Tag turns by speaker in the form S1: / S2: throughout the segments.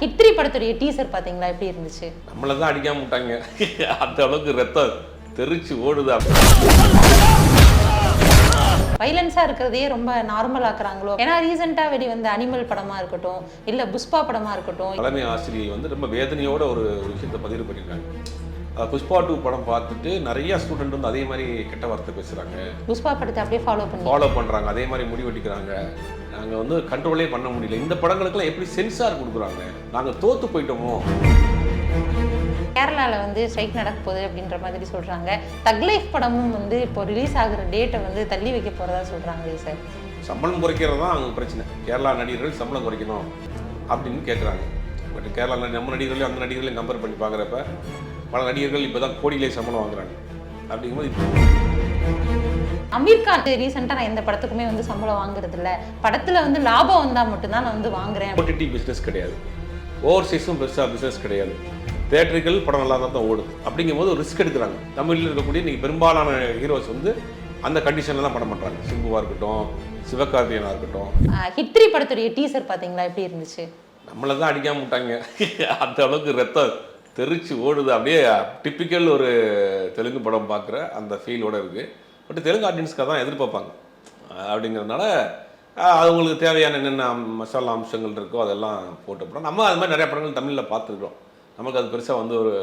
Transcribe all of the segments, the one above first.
S1: ஹிட்ரி படத்துடைய டீசர் பாத்தீங்களா, எப்படி இருந்துச்சு?
S2: நம்மள தான் அடிக்காம விட்டாங்க. அந்த அளவுக்கு ரத்தம் தெரிச்சு ஓடுது.
S1: வைலன்ஸா இருக்கிறதையே ரொம்ப நார்மல் ஆக்குறாங்களோ? ஏன்னா ரீசெண்டா வெளி வந்த அனிமல் படமா இருக்கட்டும், இல்ல புஷ்பா படமா இருக்கட்டும்,
S2: தலைமை ஆசிரியை வந்து ரொம்ப வேதனையோட ஒரு விஷயத்தை பதிவு பண்ணியிருக்காங்க. புஷ்பா 2 படம் பார்த்துட்டு நிறைய ஸ்டூடெண்ட் வந்து அதே மாதிரி கெட்ட வார்த்தை பேசுறாங்க.
S1: புஷ்பா படத்தை அப்படியே ஃபாலோ
S2: பண்றாங்க, அதே மாதிரி முடி வெட்டிக்கிறாங்க. நாங்கள் வந்து கண்ட்ரோலே பண்ண முடியல. இந்த படங்களுக்கெல்லாம் எப்படி சென்சார் கொடுக்குறாங்க? நாங்கள் தோத்து போயிட்டோமோ.
S1: கேரளால வந்து ஸ்ட்ரைக் நடக்க போகுது அப்படின்ற மாதிரி சொல்றாங்க. தக் லைஃப் படமும் வந்து இப்போ ரிலீஸ் ஆகுற டேட்டை வந்து தள்ளி வைக்க போறதா சொல்றாங்களே சார்.
S2: சம்பளம் குறைக்கிறது தான் அங்கே பிரச்சனை. கேரளா நடிகர்கள் சம்பளம் குறைக்கணும் அப்படின்னு கேட்குறாங்க. பட் கேரளா நம்ம நடிகர்களையும் அந்த நடிகர்களையும் கம்பேர் பண்ணி பார்க்குறப்ப பல நடிகர்கள் இப்போ தான் கோடியிலே சம்பளம் வாங்குறாங்க. அப்படிங்கும்போது
S1: அமீர் கான் ரீசெண்டாக நான் எந்த படத்துக்குமே வந்து சம்பளம் வாங்குறது இல்லை, படத்தில் வந்து லாபம் வந்தால் மட்டும்தான் நான் வந்து வாங்குறேன்.
S2: ஓடிடி பிஸ்னஸ் கிடையாது, ஓவர்சீஸும் பெருசாக பிஸ்னஸ் கிடையாது. தேட்டர்கள் படம் நல்லா தான் ஓடுது. அப்படிங்கும்போது ஒரு ரிஸ்க் எடுக்கிறாங்க. தமிழில் இருக்கக்கூடிய இன்றைக்கி பெரும்பாலான ஹீரோஸ் வந்து அந்த கண்டிஷனில் தான் படம் பண்ணுறாங்க. சிம்புவாக இருக்கட்டும், சிவகார்த்திகேயனாக இருக்கட்டும்.
S1: ஹிட்ரி படத்துடைய டீசர் பார்த்தீங்களா, எப்படி இருந்துச்சு?
S2: நம்மளை தான் அடிக்காம விட்டாங்க. அந்த அளவுக்கு ரத்தம் தெரிச்சு ஓடுது. அப்படியே டிப்பிக்கல் ஒரு தெலுங்கு படம் பார்க்குற அந்த ஃபீலோடு இருக்குது. பட் தெலுங்கு ஆடியன்ஸ்க்காக தான் எதிர்பார்ப்பாங்க. அப்படிங்கிறதுனால அவங்களுக்கு தேவையான என்னென்ன மசாலா அம்சங்கள் இருக்கோ அதெல்லாம் போட்டு படம். நம்ம அது மாதிரி நிறைய படங்கள் தமிழில் பார்த்துருக்கோம். நமக்கு அது பெருசாக வந்து ஒரு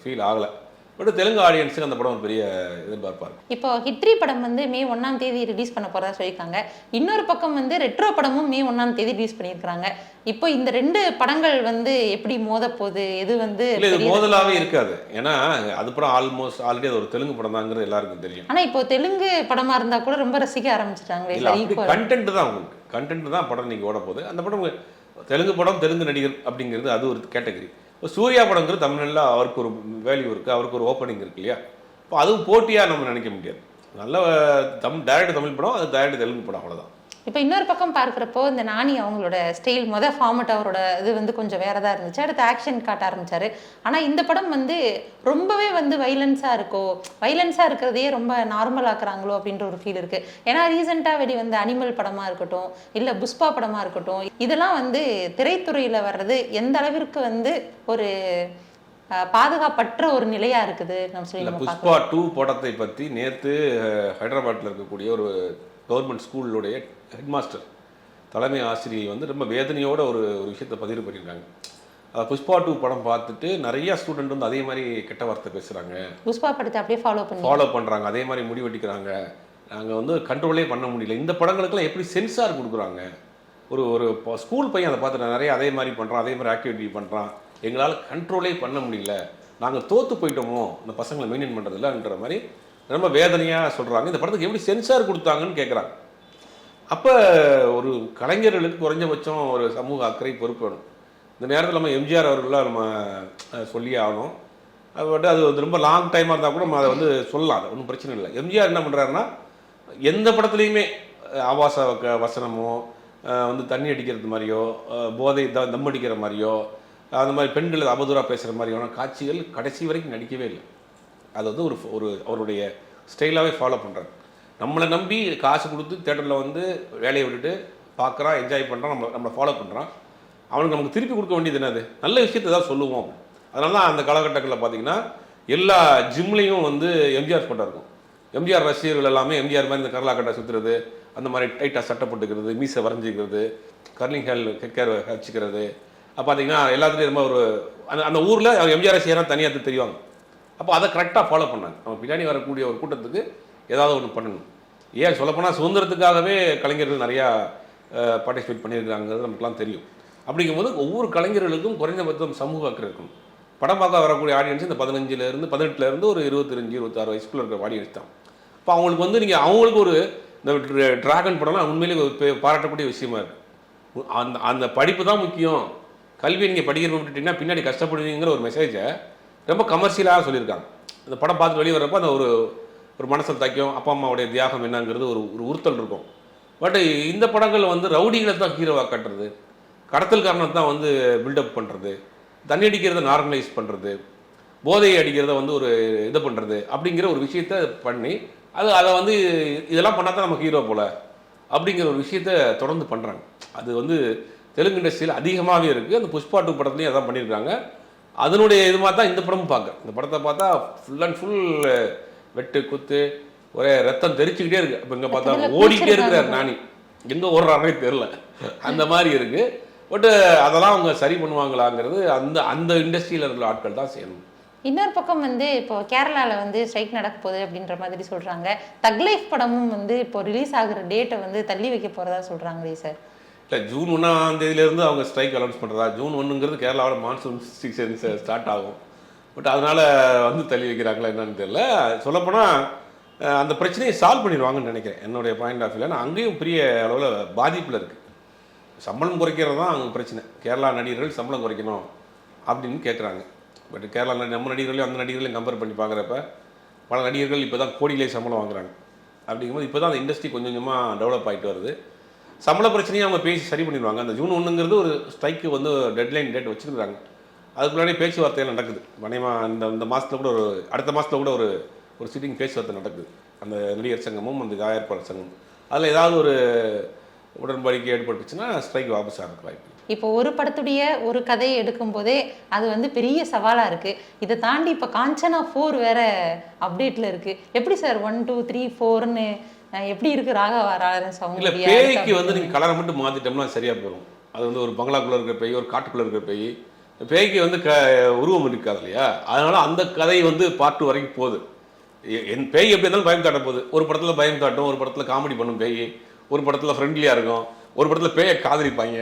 S2: ஃபீல் ஆகலை. பட் தெலுங்கு ஆடியன்ஸுக்கு அந்த படம் ஒரு பெரிய எதிர்பார்ப்பார்.
S1: இப்போ ஹிட்ரி படம் வந்து மே 1ஆம் தேதி ரிலீஸ் பண்ண போகிறதா சொல்லியிருக்காங்க. இன்னொரு பக்கம் வந்து ரெட்ரோ படமும் மே 1ஆம் தேதி ரிலீஸ் பண்ணியிருக்காங்க. இப்போ இந்த 2 படங்கள் வந்து எப்படி மோத போகுது? எது வந்து
S2: இது மோதலாகவே இருக்காது. ஏன்னா அது படம் ஆல்மோஸ்ட் ஆல்ரெடி அது ஒரு தெலுங்கு படம் தாங்கிறது எல்லாருக்கும் தெரியும்.
S1: ஆனால் இப்போ தெலுங்கு படமா இருந்தால் கூட ரொம்ப ரசிக்க ஆரம்பிச்சிட்டாங்களே.
S2: கண்டென்ட் தான், உங்களுக்கு கண்டென்ட் தான் படம் நீங்கள் ஓட போகுது. அந்த படம் தெலுங்கு படம், தெலுங்கு நடிகர் அப்படிங்கிறது அது ஒரு கேட்டகரி. இப்போ சூர்யா படங்கிறது தமிழ்ல அவருக்கு ஒரு வேல்யூ இருக்குது, அவருக்கு ஒரு ஓப்பனிங் இருக்கு இல்லையா? இப்போ அதுவும் போட்டியாக நம்ம நினைக்க முடியாது. நல்ல டைரக்ட் தமிழ் படம், அது டைரக்ட் தெலுங்கு படம், அவ்வளோதான்.
S1: இப்போ இன்னொரு பக்கம் பார்க்குறப்போ இந்த நானி அவங்களோட ஸ்டைல் ஃபார்மட் அவரோட இது வந்து கொஞ்சம் வேறதாக இருந்துச்சு. அடுத்து ஆக்ஷன் காட்ட ஆரம்பிச்சாரு. ஆனால் இந்த படம் வந்து ரொம்பவே வந்து வைலன்ஸாக இருக்கிறதையே ரொம்ப நார்மல் ஆக்குறாங்களோ அப்படின்ற ஒரு ஃபீல் இருக்குது. ஏன்னா ரீசெண்டாக வெளி வந்த அனிமல் படமாக இருக்கட்டும், இல்லை புஷ்பா படமாக இருக்கட்டும், இதெல்லாம் வந்து திரைத்துறையில் வர்றது எந்த அளவிற்கு வந்து ஒரு பாதுகாப்பற்ற ஒரு நிலையாக இருக்குது நம்ம சொல்லி.
S2: புஷ்பா 2 படத்தை பற்றி நேற்று ஹைதராபாத்தில் இருக்கக்கூடிய ஒரு கவர்மெண்ட் ஸ்கூலுடைய ஹெட்மாஸ்டர், தலைமை ஆசிரியை வந்து ரொம்ப வேதனையோட ஒரு விஷயத்தை பதிவு பண்ணியிருக்காங்க. புஷ்பா 2 படம் பார்த்துட்டு நிறைய ஸ்டூடெண்ட் வந்து அதே மாதிரி கெட்ட வார்த்தை பேசுகிறாங்க.
S1: புஷ்பா படத்தை அப்படியே ஃபாலோ பண்ணுறாங்க,
S2: அதே மாதிரி முடி வெட்டிக்கிறாங்க. நாங்கள் வந்து கண்ட்ரோலே பண்ண முடியல. இந்த படங்களுக்கெல்லாம் எப்படி சென்சார் கொடுக்குறாங்க? ஒரு ஸ்கூல் பையன் அதை பார்த்துட்டு நிறைய அதே மாதிரி பண்ணுறான், அதே மாதிரி ஆக்டிவிட்டி பண்ணுறான். எங்களால் கண்ட்ரோலே பண்ண முடியல, நாங்கள் தோற்று போயிட்டோமோ இந்த பசங்களை மெயின்டைன் பண்ணுறதில்லன்ற மாதிரி ரொம்ப வேதனையாக சொல்கிறாங்க. இந்த படத்துக்கு எப்படி சென்சார் கொடுத்தாங்கன்னு கேட்குறாங்க. அப்போ ஒரு கலைஞர்களுக்கு குறைஞ்சபட்சம் ஒரு சமூக அக்கறை பொறுப்பு வேணும். இந்த நேரத்தில் நம்ம எம்ஜிஆர் அவர்களாக நம்ம சொல்லியே ஆகணும். அது வந்து ரொம்ப லாங் டைமாக இருந்தால் கூட நம்ம அதை வந்து சொல்லலாம், அது ஒன்றும் பிரச்சனை இல்லை. எம்ஜிஆர் என்ன பண்ணுறாருன்னா எந்த படத்துலையுமே ஆபாச வசனமோ வந்து தண்ணி அடிக்கிறது மாதிரியோ, போதை தம் அடிக்கிற மாதிரியோ, அந்த மாதிரி பெண்கள் அவதூறாக பேசுகிற மாதிரியான காட்சிகள் கடைசி வரைக்கும் நடிக்கவே இல்லை. அது வந்து ஒரு அவருடைய ஸ்டைலாகவே ஃபாலோ பண்ணுறாரு. நம்மளை நம்பி காசு கொடுத்து தேட்டரில் வந்து வேலையை விட்டுட்டு பார்க்குறான், என்ஜாய் பண்ணுறான், நம்மளை ஃபாலோ பண்ணுறான். அவனுக்கு நமக்கு திருப்பி கொடுக்க வேண்டியது என்னது? நல்ல விஷயத்தை தான் சொல்லுவோம். அதனால தான் அந்த காலகட்டங்களில் பார்த்தீங்கன்னா எல்லா ஜிம்லேயும் வந்து எம்ஜிஆர் ஃபோட்டோ இருக்கும். எம்ஜிஆர் ரசிகர்கள் எல்லாமே எம்ஜிஆர் மாதிரி இந்த கரலா கட்டை சுற்றுறது, அந்த மாதிரி டைட்டாக சட்டை போட்டுக்கிறது, மீசை வரைஞ்சிக்கிறது, கர்லிங் கேர் வச்சுக்கிறது. பார்த்தீங்கன்னா எல்லாத்துலேயும் ரொம்ப ஒரு அந்த ஊரில் எம்ஜிஆர் ரசிகராக தனியாக தெரிவாங்க. அப்போ அதை கரெக்டாக ஃபாலோ பண்ணாங்க. நம்ம பின்னாடி வரக்கூடிய ஒரு கூட்டத்துக்கு ஏதாவது ஒன்று பண்ணணும். ஏன் சொல்லப்போனால் சுதந்திரத்துக்காகவே கலைஞர்கள் நிறையா பார்ட்டிசிபேட் பண்ணியிருக்காங்கிறது நமக்குலாம் தெரியும். அப்படிங்கும்போது ஒவ்வொரு கலைஞர்களுக்கும் குறைந்தபட்சம் சமூக அக்கறை இருக்கணும். படம் பார்க்க வரக்கூடிய ஆடியன்ஸ் இந்த 18 ஒரு 25-26 வயசுக்குள்ள இருக்கிற ஆடியன்ஸ் தான். இப்போ அவங்களுக்கு வந்து நீங்கள் அவங்களுக்கு ஒரு இந்த டிராகன் படம்லாம் உண்மையிலேயே பாராட்டக்கூடிய விஷயமா இருக்குது. அந்த படிப்பு தான் முக்கியம், கல்வியை நீங்கள் படிக்கிற விட்டுட்டிங்கன்னா பின்னாடி கஷ்டப்படுவீங்கிற ஒரு மெசேஜை ரொம்ப கமர்ஷியலாக சொல்லியிருக்காங்க. இந்த படம் பார்த்து வெளியே வர்றப்போ அந்த ஒரு மனசில் தைக்கும், அப்பா அம்மாவுடைய தியாகம் என்னங்கிறது ஒரு உறுத்தல் இருக்கும். பட் இந்த படங்கள் வந்து ரவுடிகளை தான் ஹீரோவாக காட்டுறது, கடத்தல்காரனை தான் வந்து பில்டப் பண்ணுறது, தண்ணி அடிக்கிறத நார்மலைஸ் பண்ணுறது, போதையை அடிக்கிறத வந்து ஒரு இது பண்ணுறது அப்படிங்கிற ஒரு விஷயத்த பண்ணி அதை வந்து இதெல்லாம் பண்ணால் தான் நம்ம ஹீரோ போல் அப்படிங்கிற ஒரு விஷயத்த தொடர்ந்து பண்ணுறாங்க. அது வந்து தெலுங்கு இண்டஸ்ட்ரியில் அதிகமாகவே இருக்குது. அந்த புஷ்பா 2 படத்துலையும் அதான் பண்ணியிருக்காங்க. அதனுடைய இது மாதிரி தான் இந்த படமும் பார்க்க. இந்த படத்தை பார்த்தா ஃபுல் அண்ட் ஃபுல் வெட்டு குத்து ஒரே ரத்தம் தெரிச்சுக்கிட்டே இருக்குது. இப்போ இங்கே பார்த்தா ஓடிக்கிட்டே இருக்கிறார் நானி, எங்கே ஓடுறாருனே தெரில, அந்த மாதிரி இருக்குது. பட்டு அதெல்லாம் அவங்க சரி பண்ணுவாங்களாங்கிறது அந்த அந்த இண்டஸ்ட்ரியில் இருக்கிற ஆட்கள் தான் செய்யணும்.
S1: இன்னொரு பக்கம் வந்து இப்போ கேரளாவில் வந்து ஸ்ட்ரைக் நடக்க போகுது அப்படின்ற மாதிரி சொல்கிறாங்க. தக் லைஃப் படமும் வந்து இப்போ ரிலீஸ் ஆகுற டேட்டை வந்து தள்ளி வைக்க போகிறதா சொல்கிறாங்களே சார்.
S2: இல்லை, ஜூன் 1 அவங்க ஸ்ட்ரைக் அனௌன்ஸ் பண்ணுறதா? ஜூன் 1ங்கிறது கேரளாவோட மான்சூன் சீசன் ஸ்டார்ட் ஆகும். பட் அதனால் வந்து தள்ளி வைக்கிறாங்களா என்னன்னு தெரியல. சொல்லப்போனால் அந்த பிரச்சனையை சால்வ் பண்ணிடுவாங்கன்னு நினைக்கிறேன் என்னுடைய பாயிண்ட் ஆஃப் வியூவில். அங்கேயும் பெரிய அளவில் பாதிப்பில் இருக்குது. சம்பளம் குறைக்கிறது தான் அங்கே பிரச்சனை. கேரளா நடிகர்கள் சம்பளம் குறைக்கணும் அப்படின்னு கேட்குறாங்க. பட் கேரளா நம்ம நடிகர்களையும் அந்த நடிகர்களையும் கம்பேர் பண்ணி பார்க்குறப்ப பல நடிகர்கள் இப்போ தான் கோடியிலே சம்பளம் வாங்குறாங்க. அப்படிங்கும்போது இப்போ தான் அந்த இண்டஸ்ட்ரி கொஞ்சம் கொஞ்சமாக டெவலப் ஆகிட்டு வருது. சம்பள பிரச்சனையும் அவங்க பேசி சரி பண்ணிடுவாங்க. அந்த ஜூன் 1ங்கிறது ஒரு ஸ்ட்ரைக்கு வந்து டெட்லைன் டேட் வச்சுருக்காங்க. அதுக்கு முன்னாடி பேச்சுவார்த்தையெல்லாம் நடக்குது. வணிகமாக இந்த மாதத்தில் கூட அடுத்த மாதத்தில் கூட ஒரு சிட்டிங் பேச்சுவார்த்தை நடக்குது. அந்த நடிகர் சங்கமும் அந்த தயாரிப்பாளர் சங்கமும். அதில் ஏதாவது ஒரு உடன்படிக்கை ஏற்பட்டுச்சுன்னா ஸ்ட்ரைக் வாபஸ் ஆகிறதுக்கு வாய்ப்பு.
S1: இப்போ ஒரு படத்துடைய ஒரு கதையை எடுக்கும் போதே அது வந்து பெரிய சவாலாக இருக்குது. இதை தாண்டி இப்போ காஞ்சனா 4 வேற அப்டேட்டில் இருக்குது. எப்படி சார் 1 2 3 4ன்னு எப்படி இருக்கு ராகவா லாரன்ஸ் அவங்க?
S2: இல்லை, பேய்க்கு வந்து நீங்கள் கலரை மட்டும் மாற்றிட்டோம்னா சரியாக போயிடும். அது வந்து ஒரு பங்களாக்குள்ளே இருக்கிற பேய், ஒரு காட்டுக்குள்ளே இருக்கிற பேய். பேய்க்கு வந்து உருவம் இருக்காது இல்லையா? அதனால் அந்த கதை வந்து பார்ட் 2 வரைக்கும் போகுது. என் பேய் எப்படி இருந்தாலும் பயம் காட்ட போகுது. ஒரு படத்தில் பயம் காட்டும், ஒரு படத்தில் காமெடி பண்ணும் பேய், ஒரு படத்தில் ஃப்ரெண்ட்லியாக இருக்கும், ஒரு படத்தில் பேயை காதலிப்பாங்க.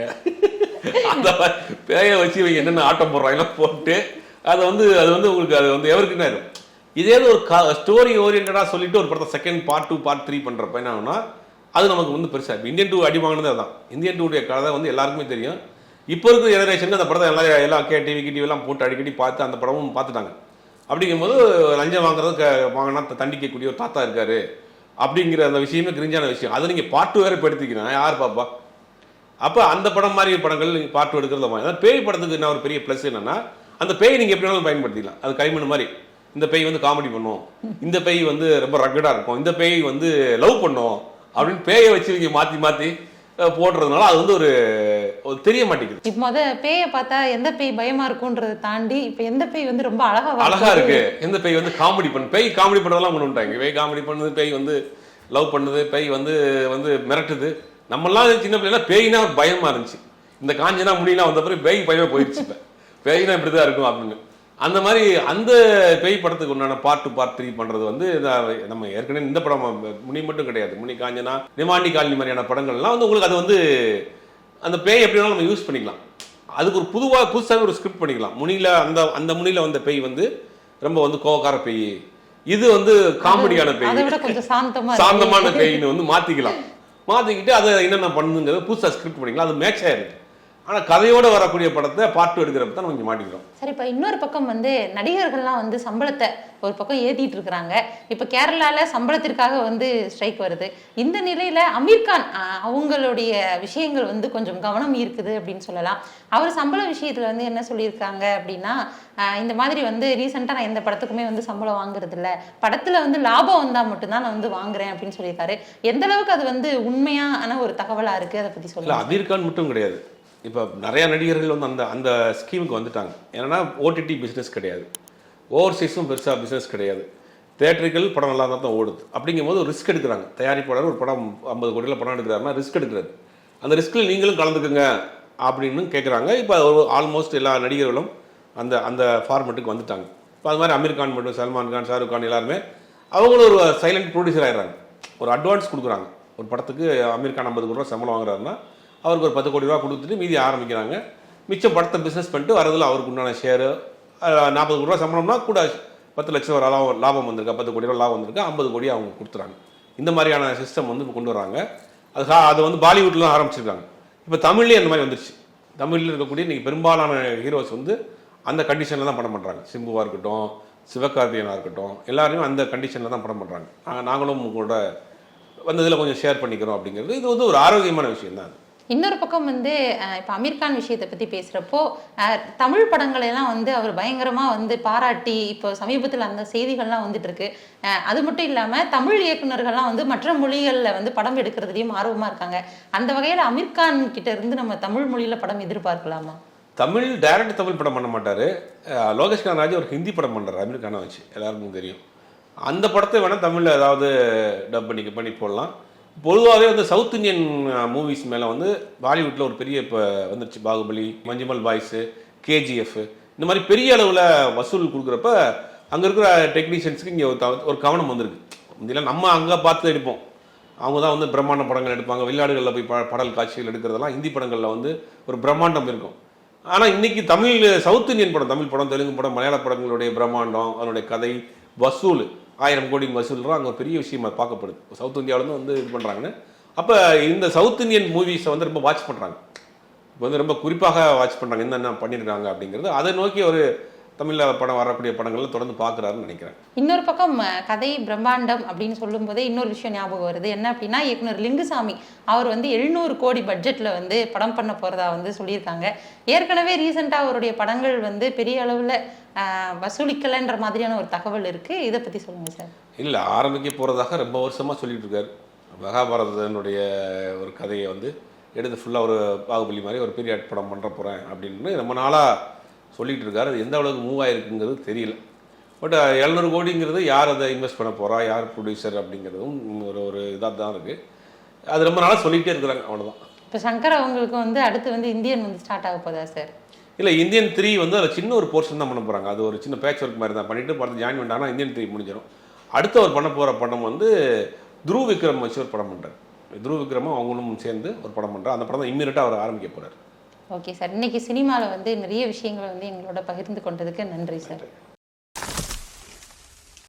S2: அந்த பேயை வச்சு இவங்க என்னென்ன ஆட்டம் போடுறாங்களோ போட்டு அது வந்து உங்களுக்கு அது வந்து எவருக்குன்னு ஆயிடும். இதே ஒரு ஸ்டோரி ஓரியன்டாக சொல்லிட்டு ஒரு படத்தை செகண்ட் பார்ட் 2 பார்ட் 3 பண்ணுறப்ப என்ன ஆகுனா அது நமக்கு வந்து பெருசாக. இப்போ இந்தியன் 2 அடி வாங்கினது அதுதான். இந்தியன் 2 கதை வந்து எல்லாருக்குமே தெரியும். இப்போ இருக்கிற ஜெனரேஷனுக்கு அந்த படத்தை எல்லாம் டிவிலாம் போட்டு அடிக்கடி பார்த்து அந்த படமும் பார்த்துட்டாங்க. அப்படிங்கும்போது லஞ்சம் வாங்கினா தண்டிக்கக்கூடிய ஒரு தாத்தா இருக்காரு அப்படிங்கிற அந்த விஷயமே கிரிஞ்சான விஷயம். அதை நீங்கள் பார்ட் 2 வேறு படுத்திக்கிறேன் யார் பாப்பா? அப்போ அந்த படம் மாதிரி படங்கள் நீங்கள் பார்ட் 2 எடுக்கிறத மாதிரி. பேய் படத்துக்கு என்ன ஒரு பெரிய ப்ளஸ் என்னன்னா, அந்த பேய் நீங்கள் எப்படி வேணாலும் பயன்படுத்திக்கலாம். அது கைமண் மாதிரி. இந்த பேய் வந்து காமெடி பண்ணும், இந்த பேய் வந்து ரொம்ப ரக்கடாக இருக்கும், இந்த பேய் வந்து லவ் பண்ணும் அப்படின்னு பேயை வச்சு நீங்கள் மாற்றி மாற்றி போடுறதுனால அது வந்து ஒரு தெரிய மாட்டேங்குது.
S1: இப்போ பேயை பார்த்தா எந்த பேய் பயமா இருக்கும்ன்றதை தாண்டி இப்போ எந்த பேய் வந்து ரொம்ப
S2: அழகா இருக்கு, எந்த பேய் வந்து காமெடி பண்ணு, பேய் காமெடி பண்ணுறதெல்லாம் கொண்டு வந்துட்டாங்க. பேய் காமெடி பண்ணுது, பேய் வந்து லவ் பண்ணுது, பேய் வந்து மிரட்டுது. நம்மளாம் சின்ன பிள்ளைலாம் பேய்னா பயமா இருந்துச்சு. இந்த காஞ்சனா முடியலாம் வந்த பிறகு பேய் பயமே போயிடுச்சு. இப்போ பேய்னா இப்படிதான் இருக்கும் அப்படின்னு. அந்த மாதிரி அந்த பேய் படத்துக்கு உண்டான பார்ட் 2 பார்ட் 3 பண்றது வந்து நம்ம ஏற்கனவே இந்த படம் முனி மட்டும் கிடையாது, முனி காஞ்சனா நிமாண்டி காலனி மாதிரியான படங்கள்லாம் வந்து உங்களுக்கு அது வந்து அந்த பேய் எப்படி வேணாலும் நம்ம யூஸ் பண்ணிக்கலாம். அதுக்கு ஒரு புதுசாக ஒரு ஸ்கிரிப்ட் பண்ணிக்கலாம். முனியில் அந்த முனியில் வந்த பேய் வந்து ரொம்ப வந்து கோவக்கார பேய், இது வந்து காமெடியான பேய், சாந்தமான பேய்னு வந்து மாற்றிக்கிட்டு அதை என்னென்ன பண்ணுங்கிறத புதுசாக ஸ்கிரிப்ட் பண்ணிக்கலாம். அது மேட்ச் ஆயிருக்கு. ஆனால் கதையோடு வரக்கூடிய படத்தை பார்ட் 2 எடுக்கிறப்ப தான் நம்ம மாட்டிக்கிறோம்.
S1: சரி, இப்போ இன்னொரு பக்கம் வந்து நடிகர்கள்லாம் வந்து சம்பளத்தை ஒரு பக்கம் ஏற்றிட்டு இருக்கிறாங்க. இப்போ கேரளாவில் சம்பளத்திற்காக வந்து ஸ்ட்ரைக் வருது. இந்த நிலையில் அமீர்கான் அவங்களுடைய விஷயங்கள் வந்து கொஞ்சம் கவனம் ஈர்க்குது அப்படின்னு சொல்லலாம். அவர் சம்பள விஷயத்தில் வந்து என்ன சொல்லியிருக்காங்க அப்படின்னா, இந்த மாதிரி வந்து ரீசெண்டாக நான் எந்த படத்துக்குமே வந்து சம்பளம் வாங்குறது இல்லை, படத்தில் வந்து லாபம் வந்தால் மட்டும்தான் நான் வந்து வாங்குறேன் அப்படின்னு சொல்லியிருக்காரு. எந்த அளவுக்கு அது வந்து உண்மையான ஒரு தகவலாக இருக்குது, அதை பற்றி சொல்லலாம்.
S2: அமீர்கான் மட்டும் கிடையாது, இப்போ நிறையா நடிகர்கள் வந்து அந்த அந்த ஸ்கீமுக்கு வந்துட்டாங்க. ஏன்னா ஓடிடி பிஸ்னஸ் கிடையாது, ஓவர்சீஸும் பெருசாக பிஸ்னஸ் கிடையாது, தேட்டர்கள் படம் நல்லா தான் ஓடுது. அப்படிங்கும்போது ஒரு ரிஸ்க் எடுக்கிறாங்க. தயாரிப்பாளர் ஒரு படம் 50 கோடியில் படம் எடுக்கிறாருன்னா ரிஸ்க் எடுக்கிறாரு. அந்த ரிஸ்கில் நீங்களும் கலந்துக்குங்க அப்படின்னு கேட்குறாங்க. இப்போ ஆல்மோஸ்ட் எல்லா நடிகர்களும் அந்த அந்த ஃபார்மெட்டுக்கு வந்துட்டாங்க. இப்போ அது மாதிரி அமீர்கான் மட்டும், சல்மான் கான், ஷாருக் கான் எல்லாருமே அவங்களும் ஒரு சைலண்ட் ப்ரொடியூசர் ஆகிடுறாங்க. ஒரு அட்வான்ஸ் கொடுக்குறாங்க. ஒரு படத்துக்கு அமீர்கான் 50 கோடி ரூபா சம்பளம் வாங்குறாருன்னா அவருக்கு ஒரு 10 கோடி ரூபா கொடுத்துட்டு மீதி ஆரம்பிக்கிறாங்க. மிச்சம் படத்தை பிஸ்னஸ் பண்ணிட்டு வரதில் அவருக்கு உண்டான ஷேரு 40 கோடி ரூபா சம்பளம்னா கூட 10 லட்சம் வர லாபம் வந்திருக்கா, 10 கோடி ரூபா லாபம் வந்திருக்கா, 50 கோடி அவங்க கொடுத்துறாங்க. இந்த மாதிரியான சிஸ்டம் வந்து இப்போ கொண்டு வராங்க. அது வந்து பாலிவுட்லாம் ஆரம்பிச்சிருக்காங்க. இப்போ தமிழ்லேயே அந்த மாதிரி வந்துருச்சு. தமிழில் இருக்கக்கூடிய இன்றைக்கி பெரும்பாலான ஹீரோஸ் வந்து அந்த கண்டிஷனில் தான் படம் பண்ணுறாங்க. சிம்புவாக இருக்கட்டும், சிவகார்த்திகேயனாக இருக்கட்டும், எல்லாருமே அந்த கண்டிஷனில் தான் படம் பண்ணுறாங்க. நாங்களும் உங்களோட வந்து இதில் கொஞ்சம் ஷேர் பண்ணிக்கிறோம் அப்படிங்கிறது இது வந்து ஒரு ஆரோக்கியமான விஷயம் தான்.
S1: இன்னொரு பக்கம் வந்து இப்போ அமீர் கான் விஷயத்தை பற்றி பேசுகிறப்போ தமிழ் படங்களை எல்லாம் வந்து அவர் பயங்கரமாக வந்து பாராட்டி இப்போ சமீபத்தில் அந்த செய்திகள்லாம் வந்துட்டு இருக்கு. அது மட்டும் இல்லாமல் தமிழ் இயக்குநர்கள்லாம் வந்து மற்ற மொழிகளில் வந்து படம் எடுக்கிறதுலையும் ஆர்வமாக இருக்காங்க. அந்த வகையில் அமீர் கான் கிட்ட இருந்து நம்ம தமிழ் மொழியில் படம் எதிர்பார்க்கலாமா?
S2: டைரக்ட் தமிழ் படம் பண்ண மாட்டார். லோகேஷ் கனகராஜ் ஒரு ஹிந்தி படம் பண்ணுறாரு அமீர் கானை வச்சு, எல்லாருக்கும் தெரியும். அந்த படத்தை வேணால் தமிழில் ஏதாவது டப் பண்ணி போடலாம். பொதுவாகவே வந்து சவுத் இந்தியன் மூவிஸ் மேலே வந்து பாலிவுட்டில் ஒரு பெரிய இப்போ வந்துருச்சு. பாகுபலி, மஞ்சுமல் பாய்ஸு, கேஜிஎஃப், இந்த மாதிரி பெரிய அளவில் வசூல் கொடுக்குறப்ப அங்கே இருக்கிற டெக்னீஷியன்ஸுக்கு இங்கே ஒரு கவனம் வந்திருக்கு. இதெல்லாம் நம்ம அங்கே பார்த்து எடுப்போம், அவங்க தான் வந்து பிரம்மாண்ட படங்கள் எடுப்பாங்க. வெளிநாடுகளில் போய் பாடல் காட்சிகள் எடுக்கிறதெல்லாம் ஹிந்தி படங்களில் வந்து ஒரு பிரம்மாண்டம் இருக்கும். ஆனால் இன்றைக்கி சவுத் இந்தியன் படம், தமிழ் படம், தெலுங்கு படம், மலையாள படங்களுடைய பிரம்மாண்டம், அதனுடைய கதை, வசூல் 1000 கோடி வசூல்றோம். அங்கே பெரிய விஷயமா பார்க்கப்படுது. சவுத் இந்தியாவிலேருந்து வந்து இது பண்ணுறாங்கன்னு. அப்போ இந்த சவுத் இந்தியன் மூவிஸை வந்து ரொம்ப வாட்ச் பண்ணுறாங்க. இப்போ வந்து ரொம்ப குறிப்பாக வாட்ச் பண்ணுறாங்க, என்னென்ன பண்ணியிருக்காங்க அப்படிங்கிறது. அதை நோக்கி ஒரு தமிழில் படம் வரக்கூடிய படங்கள்லாம் தொடர்ந்து பார்க்குறாருன்னு நினைக்கிறேன்.
S1: இன்னொரு பக்கம் கதை பிரம்மாண்டம் அப்படின்னு சொல்லும் போதே இன்னொரு விஷயம் ஞாபகம் வருது. என்ன அப்படின்னா, இயக்குனர் லிங்குசாமி அவர் வந்து 700 கோடி பட்ஜெட்டில் வந்து படம் பண்ண போகிறதா வந்து சொல்லியிருக்காங்க. ஏற்கனவே ரீசெண்டாக அவருடைய படங்கள் வந்து பெரிய அளவில் வசூலிக்கலைன்ற மாதிரியான ஒரு தகவல் இருக்குது. இதை பற்றி சொல்லுங்கள் சார்.
S2: இல்லை, ஆரம்பிக்க போகிறதாக ரொம்ப வருஷமாக சொல்லிட்டு இருக்காரு. மகாபாரதனுடைய ஒரு கதையை வந்து எடுத்து ஃபுல்லாக ஒரு பாகுபலி மாதிரி ஒரு பெரிய படம் பண்ணுற போகிறேன் அப்படின்னு ரொம்ப நாளாக சொல்லிகிட்டு இருக்காரு. அது எந்த அளவுக்கு மூவ் ஆகிருக்குங்கிறது தெரியல. பட் 700 கோடிங்கிறது யார் அதை இன்வெஸ்ட் பண்ண போகிறா, யார் ப்ரொடியூசர் அப்படிங்கிறதும் ஒரு இதாக தான் இருக்குது. அது ரொம்ப நாளாக சொல்லிகிட்டே இருக்கிறாங்க, அவ்வளோதான்.
S1: இப்போ சங்கர் அவங்களுக்கு வந்து அடுத்து வந்து இந்தியன் வந்து ஸ்டார்ட் ஆக போதா சார்?
S2: இல்லை, இந்தியன் 3 வந்து அதில் சின்ன ஒரு போர்ஷன் தான் பண்ண போகிறாங்க. அது ஒரு சின்ன பேட்ச் ஒர்க் மாதிரி தான் பண்ணிவிட்டு படத்தை ஜாயின் பண்ணிட்டாங்கன்னா இந்தியன் 3 முடிஞ்சிடும். அடுத்து அவர் பண்ண போகிற படம் வந்து துருவ் விக்ரம் வச்சு ஒரு படம் பண்ணுறாரு. துருவ் விக்ரமும் அவங்களும் சேர்ந்து ஒரு படம் பண்ணுறாரு. அந்த படம் தான் இம்மீடியட்டாக அவர் ஆரம்பிக்க போகிறார்.
S1: ஓகே சார், இன்னைக்கு சினிமாவில் வந்து நிறைய விஷயங்களை வந்து எங்களோட பகிர்ந்து கொண்டதுக்கு நன்றி சார்.